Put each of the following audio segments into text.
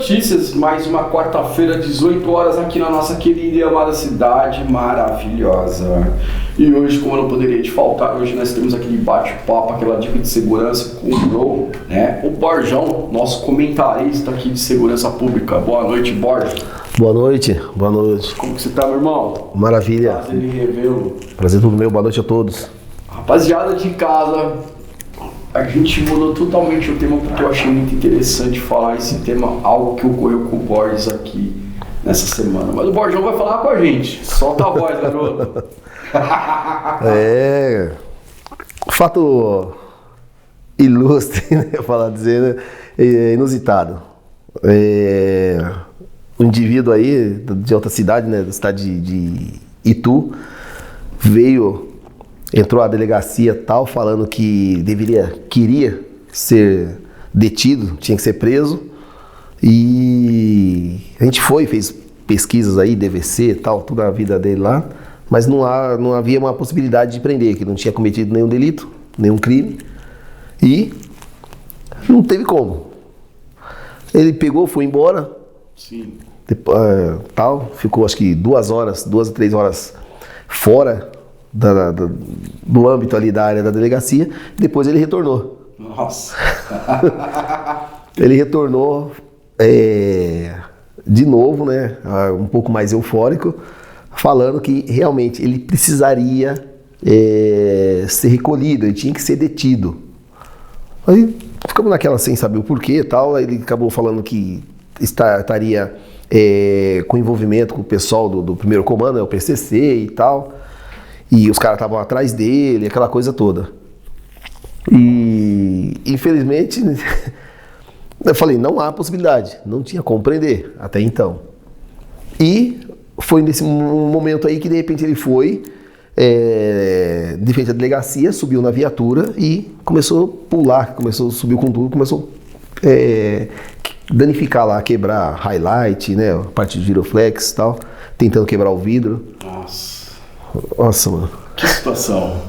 notícias, mais uma quarta-feira, 18 horas, aqui na nossa querida e amada cidade maravilhosa. E hoje, como não poderia te faltar, hoje nós temos aquele bate-papo, aquela dica de segurança com o Bro, né? O Borjão, nosso comentarista aqui de segurança pública. Boa noite, Borja. Boa noite, boa noite. Como que você tá, meu irmão? Maravilha. Prazer em revê-lo. Prazer todo meu, boa noite a todos. Rapaziada de casa, a gente mudou totalmente o tema porque eu achei muito interessante falar esse tema, algo que ocorreu com o Borges aqui nessa semana. Mas o Borjão vai falar com a gente. Solta a voz, garoto. Fato ilustre, né? Falar dizer, né? Inusitado. Um indivíduo aí de outra cidade, né? Da cidade de Itu, entrou à delegacia tal, falando que queria ser detido, tinha que ser preso. E a gente fez pesquisas aí, DVC tal, toda a vida dele lá, mas não havia uma possibilidade de prender, que não tinha cometido nenhum delito, nenhum crime, e não teve como. Ele pegou, foi embora. Sim. Ficou acho que 2 a 3 horas fora do âmbito ali da área da delegacia, depois ele retornou. Nossa! Ele retornou de novo, né, um pouco mais eufórico, falando que realmente ele precisaria ser recolhido, ele tinha que ser detido. Aí ficamos naquela sem saber o porquê e tal, aí ele acabou falando que estaria com envolvimento com o pessoal do primeiro comando, o PCC e tal. E os caras estavam atrás dele, aquela coisa toda. E, infelizmente, eu falei, não há possibilidade, não tinha como prender até então. E foi nesse momento aí que, de repente, ele foi de frente à delegacia, subiu na viatura e começou a pular, subiu com tudo, começou a danificar lá, quebrar highlight, né, a parte de giroflex e tal, tentando quebrar o vidro. Nossa, mano. Que situação.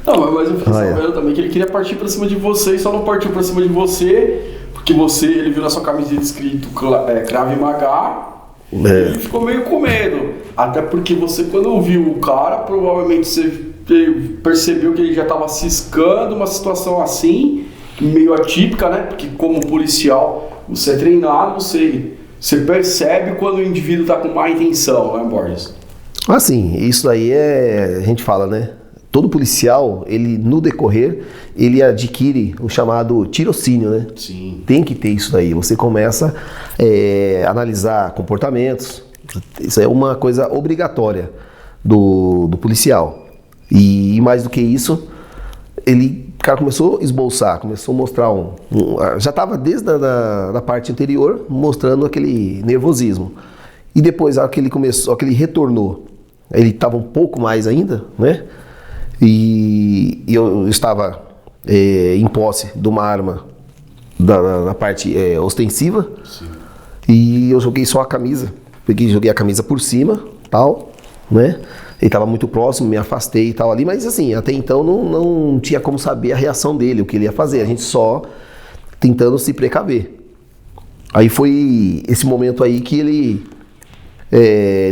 Não, mas eu fiquei sabendo também que ele queria partir pra cima de você e só não partiu pra cima de você porque ele viu na sua camiseta escrito Krav Maga e ele ficou meio com medo. Até porque você, quando viu o cara, provavelmente você percebeu que ele já tava ciscando uma situação assim, meio atípica, né? Porque como policial, você é treinado, você percebe quando o indivíduo tá com má intenção, né, Borges? Assim, isso aí a gente fala, né? Todo policial, ele no decorrer, ele adquire o chamado tirocínio, né? Sim. Tem que ter isso daí. Você começa a analisar comportamentos. Isso é uma coisa obrigatória do policial. E mais do que isso, o cara começou a esboçar, começou a mostrar já estava desde a parte anterior mostrando aquele nervosismo. E depois, que ele retornou, ele estava um pouco mais ainda, né? E eu estava em posse de uma arma da parte ostensiva. Sim. E eu joguei só a camisa, joguei a camisa por cima, tal, né? Ele estava muito próximo, me afastei e tal ali, mas assim, até então não tinha como saber a reação dele, o que ele ia fazer, a gente só tentando se precaver. Aí foi esse momento aí que ele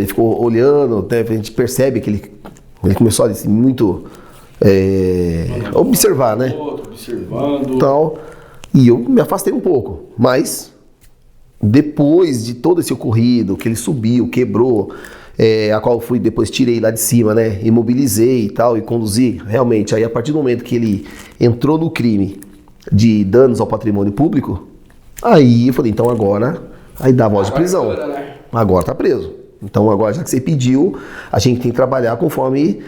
ficou olhando, até a gente percebe que ele começou a muito observar, né? Observando. Tal, e eu me afastei um pouco, mas depois de todo esse ocorrido, que ele subiu, quebrou, a qual fui depois tirei lá de cima, né? Imobilizei e tal, e conduzi, realmente, aí a partir do momento que ele entrou no crime de danos ao patrimônio público, aí eu falei, então agora, aí dá voz de prisão. Agora tá preso. Então agora, já que você pediu, a gente tem que trabalhar conforme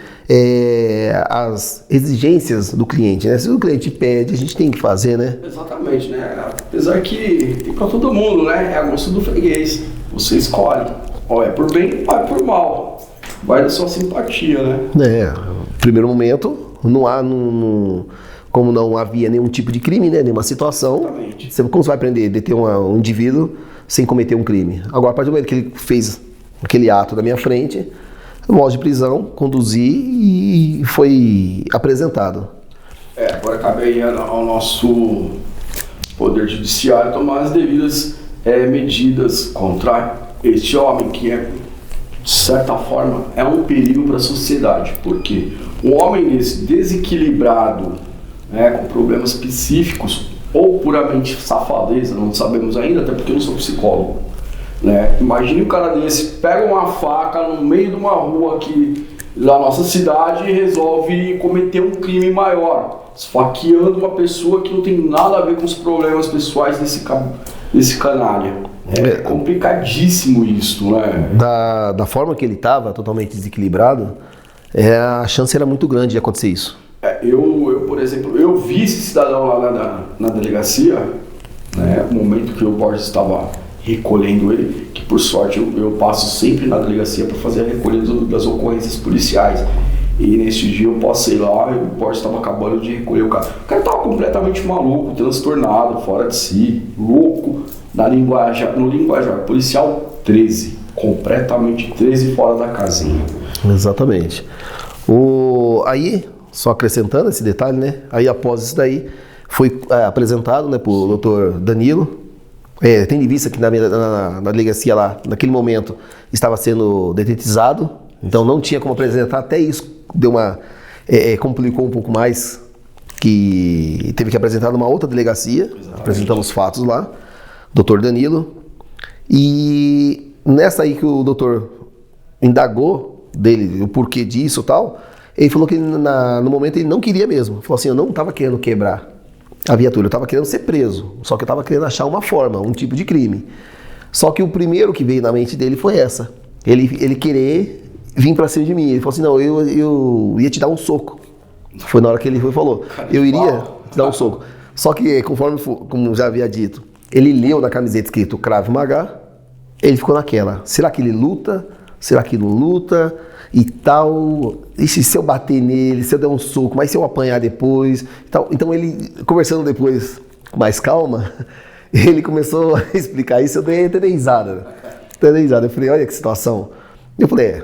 as exigências do cliente, né? Se o cliente pede, a gente tem que fazer, né? Exatamente, né? Apesar que tem pra todo mundo, né? É a gosto do freguês. Você escolhe. Ou é por bem, ou é por mal. Vai da sua simpatia, né? Primeiro momento, como não havia nenhum tipo de crime, né? Nenhuma situação. Exatamente. Como você vai deter um indivíduo sem cometer um crime? Agora, a partir do momento que ele fez aquele ato da minha frente, voz de prisão, conduzi e foi apresentado. Agora cabe aí ao nosso Poder Judiciário tomar as devidas medidas contra este homem que de certa forma é um perigo para a sociedade, porque um homem desse desequilibrado, com problemas psíquicos ou puramente safadeza, não sabemos ainda, até porque eu não sou psicólogo, Imagine um cara desse pega uma faca no meio de uma rua aqui da nossa cidade e resolve cometer um crime maior, esfaqueando uma pessoa que não tem nada a ver com os problemas pessoais desse canalha. É complicadíssimo isso, né? Da forma que ele estava, totalmente desequilibrado, a chance era muito grande de acontecer isso. Eu, por exemplo, eu vi esse cidadão lá na delegacia, no momento que o Borges estava recolhendo ele, que por sorte eu passo sempre na delegacia para fazer a recolha das ocorrências policiais. E nesse dia eu passei lá e o Borges estava acabando de recolher o cara. O cara estava completamente maluco, transtornado, fora de si, louco, no linguajar policial 13, completamente 13 fora da casinha. Exatamente. Aí, só acrescentando esse detalhe, aí após isso daí, foi apresentado para o doutor Danilo. Tendo em vista que na delegacia lá, naquele momento, estava sendo detetizado, então não tinha como apresentar, até isso complicou um pouco mais, que teve que apresentar numa outra delegacia. Exatamente. Apresentamos os fatos lá, doutor Danilo, e nessa aí que o doutor indagou dele o porquê disso e tal, ele falou que no momento ele não queria mesmo, falou assim, eu não estava querendo quebrar a viatura, eu estava querendo ser preso, só que eu estava querendo achar uma forma, um tipo de crime. Só que o primeiro que veio na mente dele foi essa, ele querer vir pra cima de mim. Ele falou assim, não, eu ia te dar um soco. Foi na hora que ele falou, eu iria te dar um soco. Só que, como já havia dito, ele leu na camiseta escrito Krav Maga, ele ficou naquela, será que ele luta? Será que não luta? E tal, e se eu bater nele, se eu der um soco, mas se eu apanhar depois e tal. Então ele, conversando depois com mais calma, ele começou a explicar isso, eu dei até risada. Eu falei, olha que situação. Eu falei,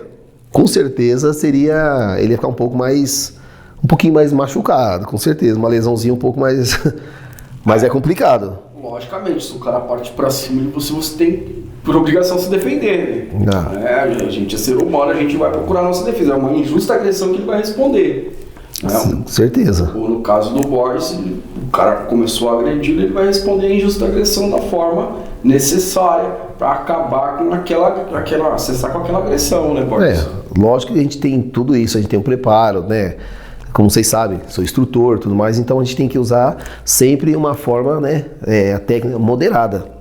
com certeza ele ia ficar um pouquinho mais machucado, com certeza, uma lesãozinha um pouco mais, mas é complicado. Logicamente, se o cara parte pra cima de você tem por obrigação se defender, a gente é ser humano, a gente vai procurar a nossa defesa, é uma injusta agressão que ele vai responder. Com certeza. Ou no caso do Borges, o cara começou a agredir, ele vai responder a injusta agressão da forma necessária para acabar com cessar com aquela agressão, né, Borges? Lógico que a gente tem tudo isso, a gente tem um preparo, Como vocês sabem, sou instrutor e tudo mais, então a gente tem que usar sempre uma forma, a técnica moderada,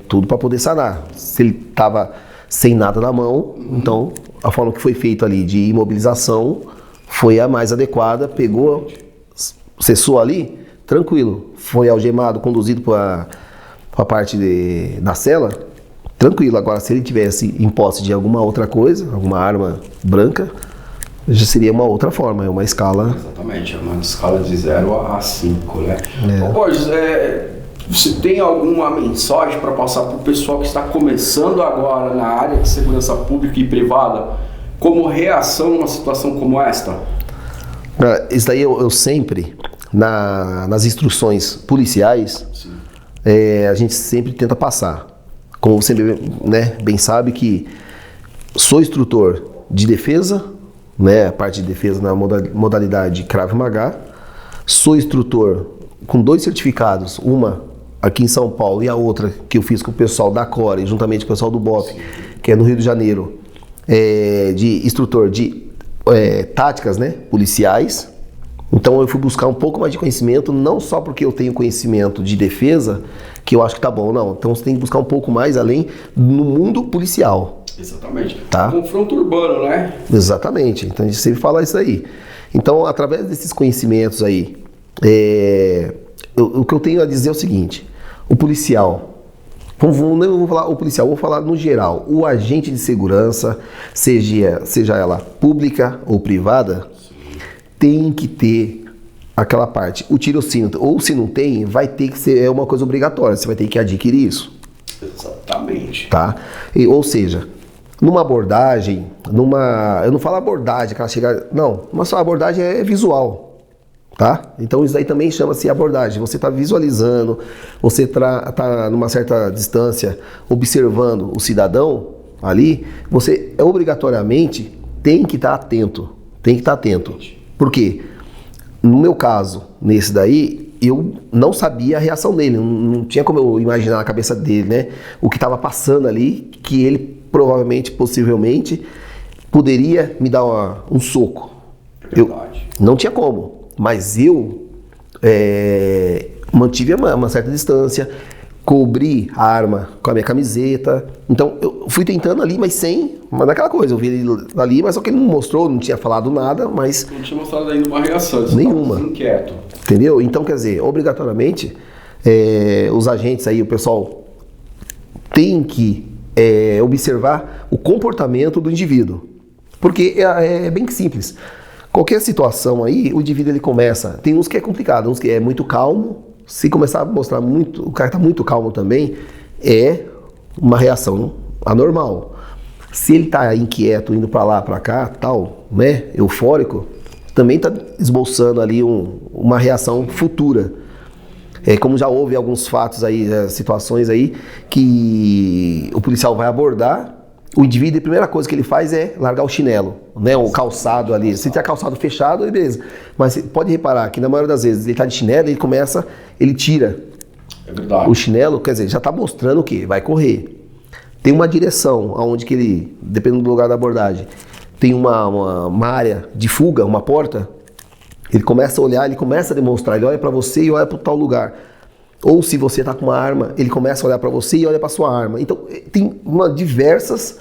tudo para poder sanar. Se ele estava sem nada na mão, então a forma que foi feita ali de imobilização foi a mais adequada, pegou, cessou ali, tranquilo, foi algemado, conduzido para a parte da cela, tranquilo. Agora, se ele tivesse em posse de alguma outra coisa, alguma arma branca, já seria uma outra forma, é uma escala... Exatamente, é uma escala de 0 a 5, Borges, você tem alguma mensagem para passar para o pessoal que está começando agora na área de segurança pública e privada, como reação numa situação como esta? Isso daí eu sempre, nas instruções policiais, a gente sempre tenta passar. Como você bem sabe que sou instrutor de defesa, a parte de defesa na modalidade Krav Maga. Sou instrutor com 2 certificados, uma aqui em São Paulo e a outra que eu fiz com o pessoal da Core, juntamente com o pessoal do BOP, que é no Rio de Janeiro, de instrutor de táticas policiais. Então eu fui buscar um pouco mais de conhecimento, não só porque eu tenho conhecimento de defesa, que eu acho que tá bom, não. Então você tem que buscar um pouco mais além no mundo policial. Exatamente. Tá? Confronto urbano, Exatamente. Então a gente sempre fala isso aí. Então, através desses conhecimentos aí, o que eu tenho a dizer é o seguinte: o policial, não vou falar o policial, vou falar no geral, o agente de segurança, seja ela pública ou privada, tem que ter aquela parte, o tirocínio, ou se não tem, vai ter que ser uma coisa obrigatória, você vai ter que adquirir isso. Exatamente. Tá? Ou seja, numa abordagem, eu não falo abordagem, aquela chegada, não, mas a abordagem é visual, tá? Então isso aí também chama-se abordagem. Você está visualizando, você tá numa certa distância observando o cidadão ali, você obrigatoriamente tem que estar atento. Tem que estar atento. Por quê? No meu caso, nesse daí, eu não sabia a reação dele, não tinha como eu imaginar na cabeça dele, né? O que estava passando ali, que ele provavelmente, possivelmente, poderia me dar um soco. Eu não tinha como, mas eu mantive uma certa distância, cobri a arma com a minha camiseta. Então eu fui tentando ali, mas naquela coisa, eu vi ele ali, mas só que ele não mostrou, não tinha falado nada, mas... Não tinha mostrado ainda uma reação, você nenhuma. Inquieto. Entendeu? Então, quer dizer, obrigatoriamente, os agentes aí, o pessoal tem que observar o comportamento do indivíduo. Porque é bem simples. Qualquer situação aí, o indivíduo ele começa... Tem uns que é complicado, uns que é muito calmo. Se começar a mostrar muito, o cara está muito calmo também, é uma reação anormal. Se ele está inquieto, indo para lá, para cá, tal, né, eufórico, também está esboçando ali uma reação futura. Como já houve alguns fatos aí, situações aí, que o policial vai abordar, o indivíduo, a primeira coisa que ele faz é largar o chinelo, né, o calçado ali. Se tiver calçado fechado, beleza. Mas você pode reparar que na maioria das vezes ele está de chinelo, ele tira o chinelo, quer dizer, já está mostrando o quê? Vai correr. Tem uma direção, aonde que ele, dependendo do lugar da abordagem, tem uma área de fuga, uma porta, ele começa a olhar, ele começa a demonstrar, ele olha para você e olha para tal lugar. Ou se você está com uma arma, ele começa a olhar para você e olha para sua arma. Então, tem diversas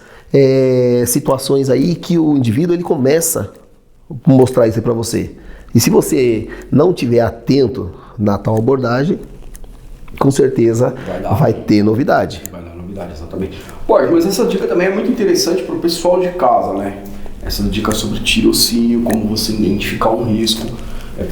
situações aí que o indivíduo ele começa a mostrar isso para você. E se você não estiver atento na tal abordagem, com certeza vai ter novidade. Vai dar novidade, exatamente. Pô, mas essa dica também é muito interessante para o pessoal de casa, né? Essa dica sobre tirocínio, como você identificar um risco.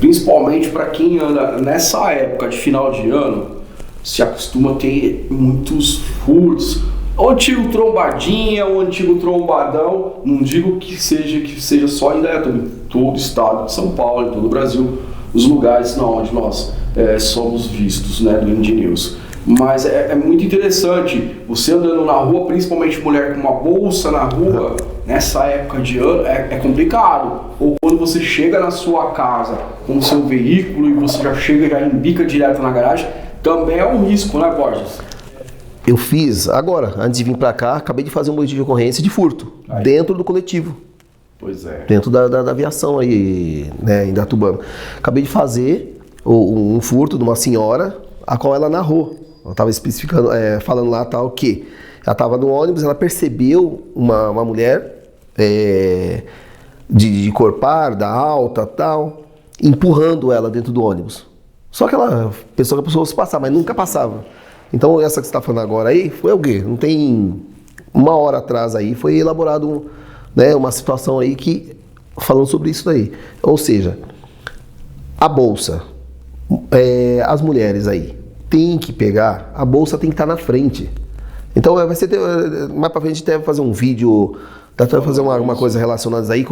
Principalmente para quem anda nessa época de final de ano, se acostuma a ter muitos furtos. O antigo trombadinha, o antigo trombadão, não digo que seja só em Indaiatuba, em todo o estado de São Paulo, em todo o Brasil, os lugares onde nós somos vistos, né, do Indy News. Mas é muito interessante, você andando na rua, principalmente mulher com uma bolsa na rua, nessa época de ano, é complicado. Ou quando você chega na sua casa com o seu veículo e você já chega e já embica direto na garagem, também é um risco, né, Borges? Eu fiz, agora, antes de vir pra cá, acabei de fazer um boletim de ocorrência de furto, dentro do coletivo. Pois é. Dentro da aviação aí, né, em Indaiatuba. Acabei de fazer um furto de uma senhora, a qual ela narrou. Ela estava especificando, falando lá tal que ela estava no ônibus, ela percebeu uma mulher de cor parda, alta, tal, empurrando ela dentro do ônibus. Só que ela pensou que a pessoa fosse passar, mas nunca passava. Então essa que você está falando agora aí foi o quê? Não tem uma hora atrás aí, foi elaborado uma situação aí que falando sobre isso daí. Ou seja, a bolsa, as mulheres aí, tem que pegar, a bolsa tem que estar na frente. Então vai ser mais pra frente a gente deve fazer um vídeo, deve fazer uma coisa relacionada aí,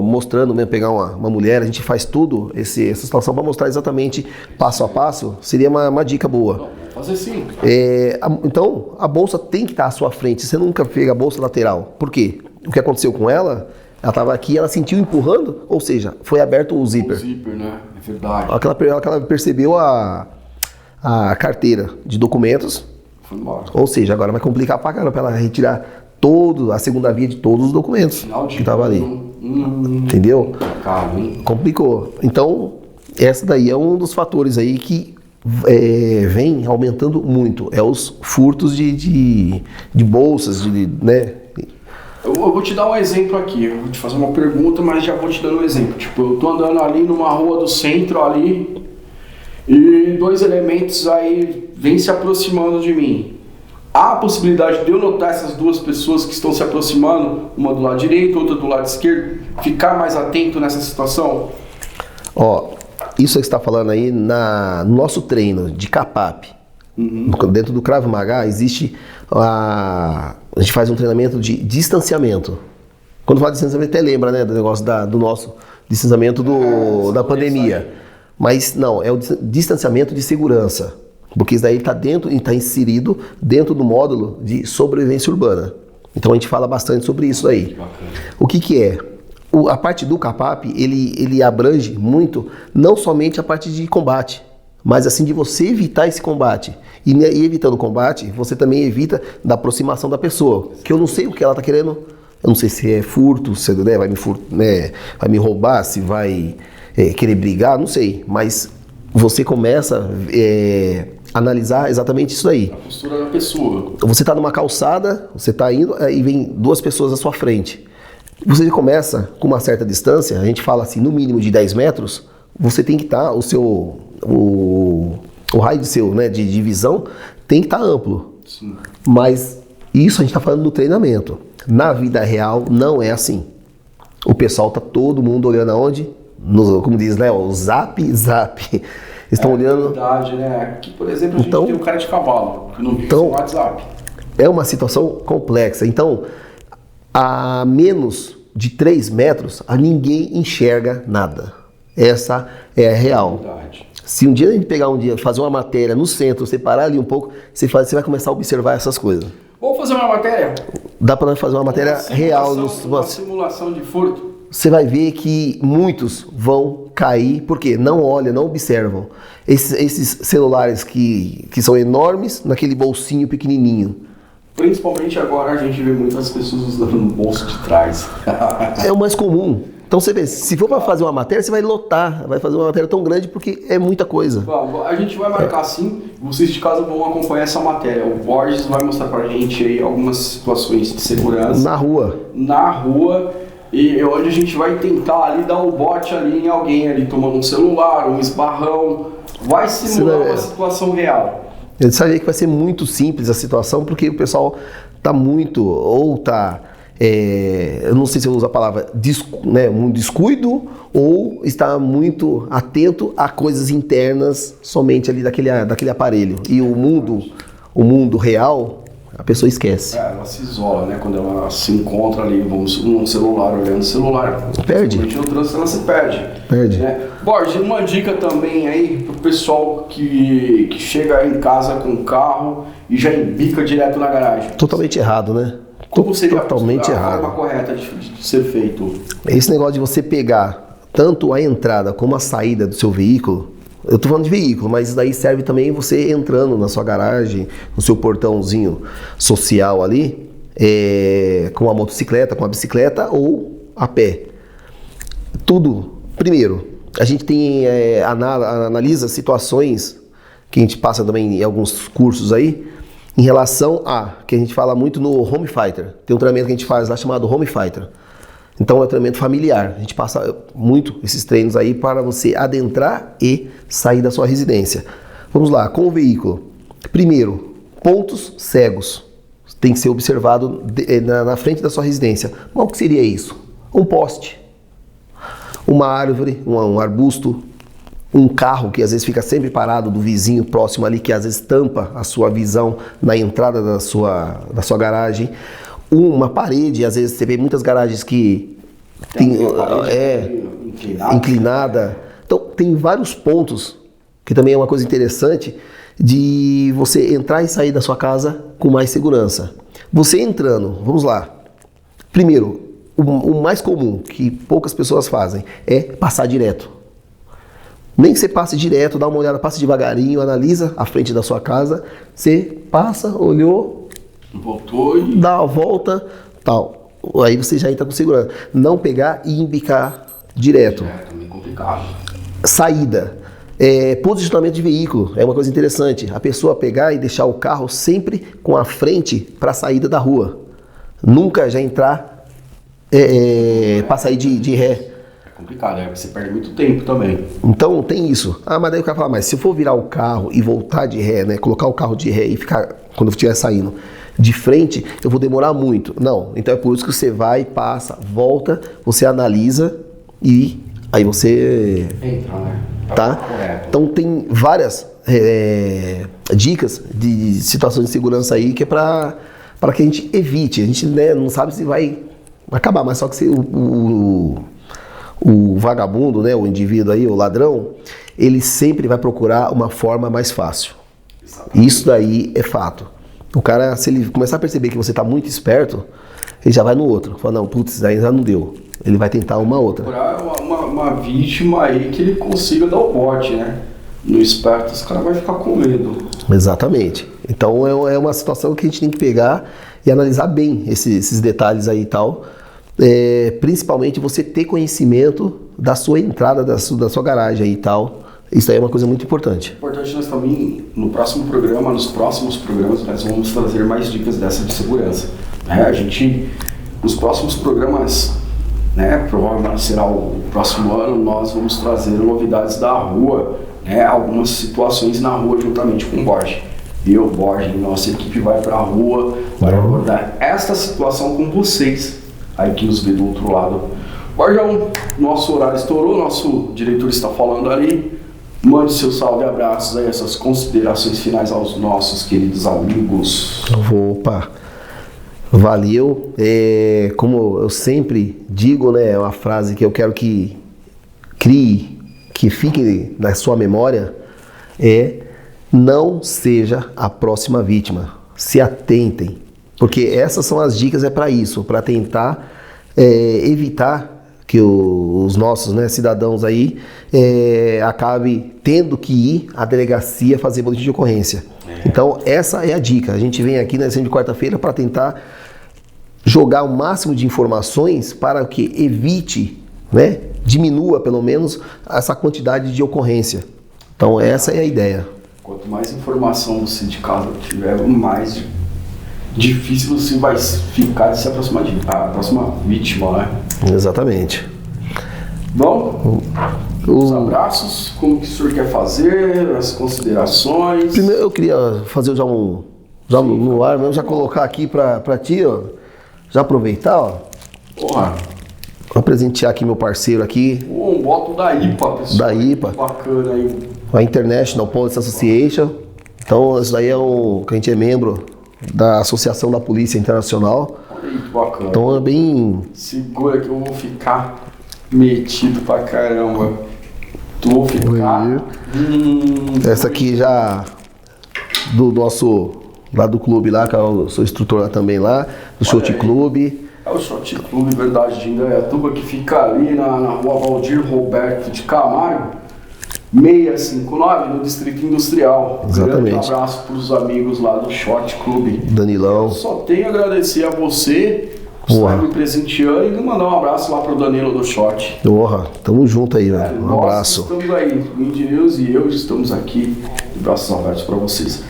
mostrando mesmo, pegar uma mulher, a gente faz tudo, essa situação para mostrar exatamente passo a passo, seria uma dica boa. Não, vou fazer sim. Então a bolsa tem que estar à sua frente, você nunca pega a bolsa lateral. Por quê? O que aconteceu com ela, ela estava aqui, ela sentiu empurrando, ou seja, foi aberto o zíper. O zíper, né? É verdade. Ela percebeu a carteira de documentos. Foi embora. Ou seja, agora vai complicar pra caramba pra ela retirar a segunda via de todos os documentos que estavam ali. Entendeu? Complicou. Então, essa daí é um dos fatores aí que vem aumentando muito. É os furtos de bolsas, né? Eu vou te dar um exemplo aqui, eu vou te fazer uma pergunta, mas já vou te dando um exemplo. Tipo, eu tô andando ali numa rua do centro ali, e dois elementos aí vêm se aproximando de mim. Há a possibilidade de eu notar essas duas pessoas que estão se aproximando, uma do lado direito, outra do lado esquerdo, ficar mais atento nessa situação? Isso que você está falando aí no nosso treino de CAPAP, dentro do Krav Maga, existe a gente faz um treinamento de distanciamento. Quando fala de distanciamento, até lembra, né, do negócio do nosso distanciamento da pandemia. Mas não, é o distanciamento de segurança, porque isso daí está inserido dentro do módulo de sobrevivência urbana. Então a gente fala bastante sobre isso aí. O que é? A parte do CAPAP, ele abrange muito, não somente a parte de combate, mas assim de você evitar esse combate. E evitando o combate, você também evita da aproximação da pessoa, que eu não sei o que ela está querendo, eu não sei se é furto, se vai me roubar, se vai querer brigar, não sei, mas você começa a analisar exatamente isso aí. A postura da pessoa. Você está numa calçada, você está indo e vem duas pessoas à sua frente. Você começa com uma certa distância, a gente fala assim, no mínimo de 10 metros, você tem que estar, o raio de visão tem que estar amplo. Sim. Mas isso a gente está falando do treinamento. Na vida real não é assim. O pessoal tá todo mundo olhando aonde? Como diz, né? O zap. Estão olhando. Verdade, né? Aqui, por exemplo, a gente tem um cara de cavalo, que não vive no WhatsApp. É uma situação complexa. Então, a menos de 3 metros, ninguém enxerga nada. Essa é a real. Verdade. Se um dia a gente fazer uma matéria no centro, separar ali um pouco, você vai começar a observar essas coisas. Vamos fazer uma matéria? Dá para fazer uma matéria real. Uma simulação de furto. Você vai ver que muitos vão cair, porque não olham, não observam. Esses celulares que são enormes, naquele bolsinho pequenininho. Principalmente agora a gente vê muitas pessoas usando no bolso de trás. É o mais comum. Então você vê, se for para fazer uma matéria, você vai lotar, vai fazer uma matéria tão grande porque é muita coisa. Bom, a gente vai marcar sim, vocês de casa vão acompanhar essa matéria. O Borges vai mostrar pra gente aí algumas situações de segurança. Na rua. E onde a gente vai tentar ali dar um bote ali em alguém ali tomando um celular, um esbarrão. Vai simular uma situação real. Eu sabia que vai ser muito simples a situação, porque o pessoal tá muito, ou tá... eu não sei se eu uso a palavra um descuido, ou está muito atento a coisas internas somente ali daquele aparelho. E o mundo real, a pessoa esquece. Ela se isola, né? Quando ela se encontra ali num celular, olhando o celular. Perde. No trânsito ela se perde. Né? Borges, uma dica também aí pro pessoal que chega em casa com o carro e já embica direto na garagem. Totalmente errado, né? Como seria totalmente errado. A forma correta de ser feito? Esse negócio de você pegar tanto a entrada como a saída do seu veículo, eu tô falando de veículo, mas isso daí serve também você entrando na sua garagem, no seu portãozinho social ali, com a motocicleta, com a bicicleta ou a pé. Tudo. Primeiro, a gente analisa situações que a gente passa também em alguns cursos aí, em relação que a gente fala muito no Home Fighter. Tem um treinamento que a gente faz lá chamado Home Fighter. Então é um treinamento familiar. A gente passa muito esses treinos aí para você adentrar e sair da sua residência. Vamos lá, com o veículo. Primeiro, pontos cegos. Tem que ser observado na frente da sua residência. Mas o que seria isso? Um poste, uma árvore, um arbusto, um carro que às vezes fica sempre parado do vizinho próximo ali, que às vezes tampa a sua visão na entrada da sua garagem. Uma parede, às vezes você vê muitas garagens que tem inclinada. Então tem vários pontos, que também é uma coisa interessante, de você entrar e sair da sua casa com mais segurança. Você entrando, vamos lá. Primeiro, o mais comum, que poucas pessoas fazem, é passar direto. Nem que você passe direto, dá uma olhada, passe devagarinho, analisa a frente da sua casa, você passa, olhou, voltou e dá a volta, tal. Aí você já entra com segurança. Não pegar e embicar direto. É também complicado. Saída. Posicionamento de veículo. É uma coisa interessante. A pessoa pegar e deixar o carro sempre com a frente para a saída da rua. Nunca já entrar para sair de ré. Complicado, você perde muito tempo também. Então tem isso. Mas daí o cara fala, mas se eu for virar o carro e voltar de ré, né, colocar o carro de ré e ficar, quando eu estiver saindo de frente, eu vou demorar muito. Não, então é por isso que você vai, passa, volta, você analisa e aí você entra, né? Tá? Correto. Então tem várias dicas de situações de segurança aí que é para que a gente evite. A gente, né, não sabe se vai acabar, mas só que o vagabundo, né, o indivíduo aí, o ladrão, ele sempre vai procurar uma forma mais fácil. Isso daí é fato. O cara, se ele começar a perceber que você está muito esperto, ele já vai no outro. Fala, não, putz, aí já não deu. Ele vai tentar uma outra. Procurar uma vítima aí que ele consiga dar o bote, né? No esperto, esse cara vai ficar com medo. Exatamente. Então é uma situação que a gente tem que pegar e analisar bem esses detalhes aí e tal. Principalmente você ter conhecimento da sua entrada, da sua garagem aí e tal. Isso aí é uma coisa muito importante. Importante nós também, nos próximos programas, nós vamos trazer mais dicas dessa de segurança. Nos próximos programas, né, provavelmente será o próximo ano, nós vamos trazer novidades da rua, né, algumas situações na rua juntamente com o Borges. Eu, Borges, nossa equipe vai para a rua para abordar esta situação com vocês, aí que nos vê do outro lado. Borjão, nosso horário estourou, nosso diretor está falando ali. Mande seu salve e abraços aí, essas considerações finais aos nossos queridos amigos. Opa, valeu. Como eu sempre digo, né, é uma frase que eu quero que fique na sua memória, não seja a próxima vítima. Se atentem, porque essas são as dicas, para isso, para tentar evitar que os nossos, né, cidadãos aí acabem tendo que ir à delegacia fazer boletim de ocorrência. Então essa é a dica. A gente vem aqui na sessão de quarta-feira para tentar jogar o máximo de informações para que evite, né, diminua pelo menos essa quantidade de ocorrência. Então essa é a ideia. Quanto mais informação do sindicato tiver, mais difícil você vai ficar de se aproximar da próxima vítima, né? Exatamente. Bom, os abraços, como que o senhor quer fazer, as considerações? Primeiro eu queria fazer já no ar, mesmo já colocar aqui para ti, ó, já aproveitar, ó. Porra. Vou presentear aqui meu parceiro aqui. Um voto da IPA, pessoal. Da IPA. Bacana aí. A International Police Association. Então isso daí que a gente é membro da Associação da Polícia Internacional. Olha aí, que bacana. Então é bem... Segura que eu vou ficar metido pra caramba. Tu vou ficar... Essa aqui já do nosso... Lá do clube lá, que eu sou instrutor lá também lá. Do Shot Club. É o Shot Club Verdade de Indaiatuba, que fica ali na rua Valdir Roberto de Camargo, 659, no Distrito Industrial. Exatamente. Um grande abraço para os amigos lá do Shot Club. Danilão. Eu só tenho a agradecer a você por estar me presenteando e mandar um abraço lá para o Danilo do Shot. Porra, tamo junto aí, velho. Um abraço. Estamos aí, o Indy News e eu estamos aqui, de braços abertos para vocês.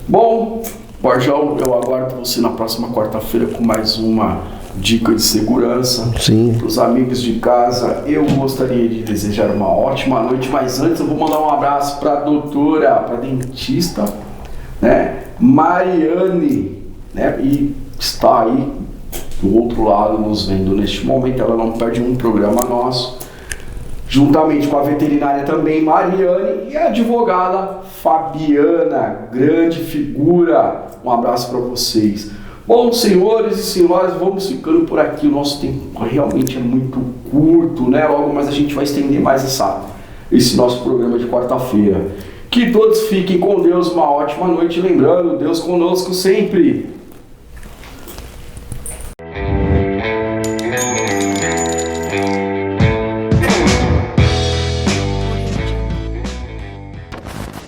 Bom, Borjão, eu aguardo você na próxima quarta-feira com mais uma dica de segurança. Sim. Para os amigos de casa, eu gostaria de desejar uma ótima noite, mas antes eu vou mandar um abraço para a doutora, para a dentista, né, Mariane, né, e está aí do outro lado nos vendo neste momento. Ela não perde um programa nosso, juntamente com a veterinária também Mariane e a advogada Fabiana, grande figura. Um abraço para vocês. Bom, senhores e senhoras, vamos ficando por aqui. O nosso tempo realmente é muito curto, né? Logo mais a gente vai estender mais esse nosso programa de quarta-feira. Que todos fiquem com Deus, uma ótima noite. Lembrando, Deus conosco sempre.